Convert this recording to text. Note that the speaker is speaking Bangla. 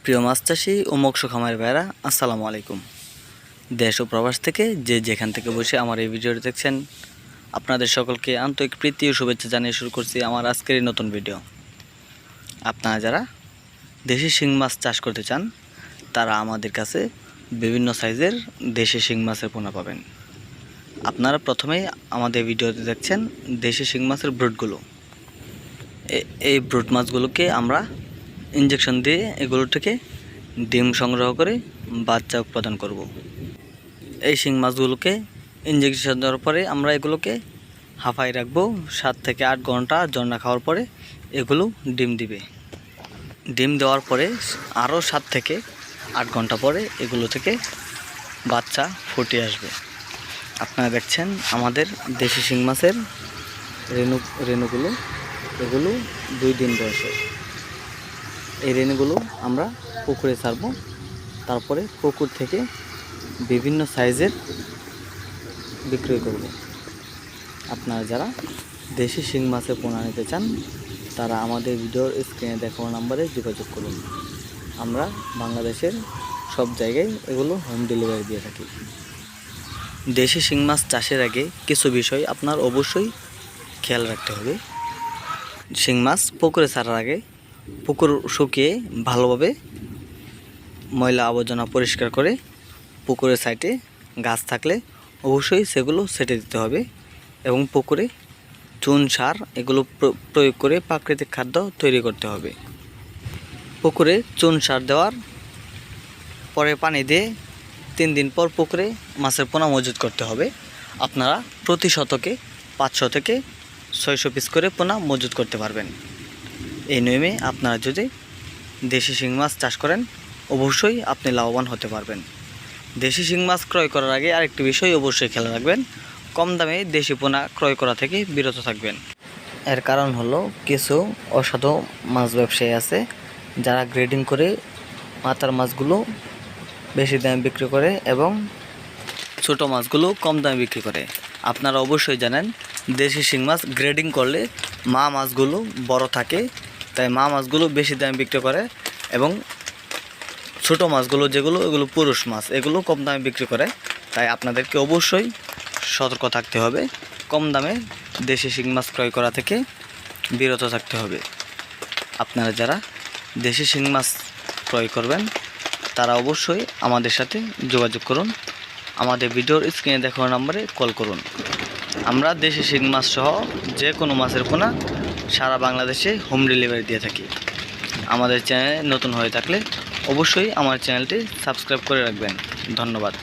প্রিয় মাছ চাষি ও মৎস্য খামার ভাইরা, আসসালামু আলাইকুম। দেশ ও প্রবাস থেকে যে যেখান থেকে বসে আমার এই ভিডিওটি দেখছেন, আপনাদের সকলকে আন্তরিক প্রীতি ও শুভেচ্ছা জানিয়ে শুরু করছি আমার আজকের এই নতুন ভিডিও। আপনারা যারা দেশি শিং মাছ চাষ করতে চান, তারা আমাদের কাছে বিভিন্ন সাইজের দেশি শিং মাছের পোনা পাবেন। আপনারা প্রথমেই আমাদের ভিডিওতে দেখছেন দেশি শিং মাছের ব্রুডগুলো। এই ব্রুড মাছগুলোকে আমরা ইঞ্জেকশন দিয়ে এগুলো থেকে ডিম সংগ্রহ করে বাচ্চা উৎপাদন করব। এই শিং মাছগুলোকে ইঞ্জেকশন দেওয়ার পরে আমরা এগুলোকে হাঁফাই রাখবো 7 থেকে 8 ঘন্টা। জন্না খাওয়ার পরে এগুলো ডিম দিবে। ডিম দেওয়ার পরে আরও 7 থেকে 8 ঘন্টা পরে এগুলো থেকে বাচ্চা ফুটে আসবে। আপনারা দেখছেন আমাদের দেশি শিং মাছের রেণুগুলো, এগুলো 2 দিন বয়সের। এই রেণুগুলো আমরা পুকুরে ছাড়ব। তারপরে পুকুর থেকে বিভিন্ন সাইজের বিক্রয় করব। আপনারা যারা দেশি শিং মাছের পোনা নিতে চান, তারা আমাদের ভিডিওর স্ক্রিনে দেখানো নাম্বারে যোগাযোগ করুন। আমরা বাংলাদেশের সব জায়গায় এগুলো হোম ডেলিভারি দিয়ে থাকি। দেশি শিং মাছ চাষের আগে কিছু বিষয় আপনার অবশ্যই খেয়াল রাখতে হবে। শিং মাছ পুকুরে ছাড়ার আগে পুকুর শুকিয়ে ভালোভাবে ময়লা আবর্জনা পরিষ্কার করে পুকুরের সাইডে গাছ থাকলে অবশ্যই সেগুলো ছেটে দিতে হবে এবং পুকুরে চুন সার এগুলো প্রয়োগ করে প্রাকৃতিক খাদ্য তৈরি করতে হবে। পুকুরে চুন সার দেওয়ার পরে পানি দিয়ে 3 দিন পর পুকুরে মাছের পোনা মজুত করতে হবে। আপনারা প্রতি শতকে 500 থেকে 600 পিস করে পোনা মজুত করতে পারবেন। এই নিয়মে আপনারা যদি দেশি শিং মাছ চাষ করেন, অবশ্যই আপনি লাভবান হতে পারবেন। দেশি শিং মাছ ক্রয় করার আগে আরেকটি বিষয় অবশ্যই খেয়াল রাখবেন, কম দামে দেশি পোনা ক্রয় করা থেকে বিরত থাকবেন। এর কারণ হলো কিছু অসাধু মাছ ব্যবসায়ী আছে যারা গ্রেডিং করে মাথার মাছগুলো বেশি দামে বিক্রি করে এবং ছোট মাছগুলো কম দামে বিক্রি করে। আপনারা অবশ্যই জানেন দেশি শিং মাছ গ্রেডিং করলে মা মাছগুলো বড় থাকে, তাই মা মাছগুলো বেশি দামে বিক্রি করে এবং ছোট মাছগুলো যেগুলো এগুলো পুরুষ মাছ, এগুলো কম দামে বিক্রি করে। তাই আপনাদেরকে অবশ্যই সতর্ক থাকতে হবে, কম দামে দেশি শিং মাছ ক্রয় করা থেকে বিরত থাকতে হবে। আপনারা যারা দেশি শিং মাছ ক্রয় করবেন, তারা অবশ্যই আমাদের সাথে যোগাযোগ করুন। আমাদের ভিডিওর স্ক্রিনে দেখানো নম্বরে কল করুন। আমরা দেশি শিং মাছ সহ যে কোনো মাছের পোনা সারা বাংলাদেশে হোম ডেলিভারি দিয়ে থাকি। আমাদের চ্যানেলে নতুন হয়ে থাকলে অবশ্যই আমার চ্যানেলটি সাবস্ক্রাইব করে রাখবেন। ধন্যবাদ।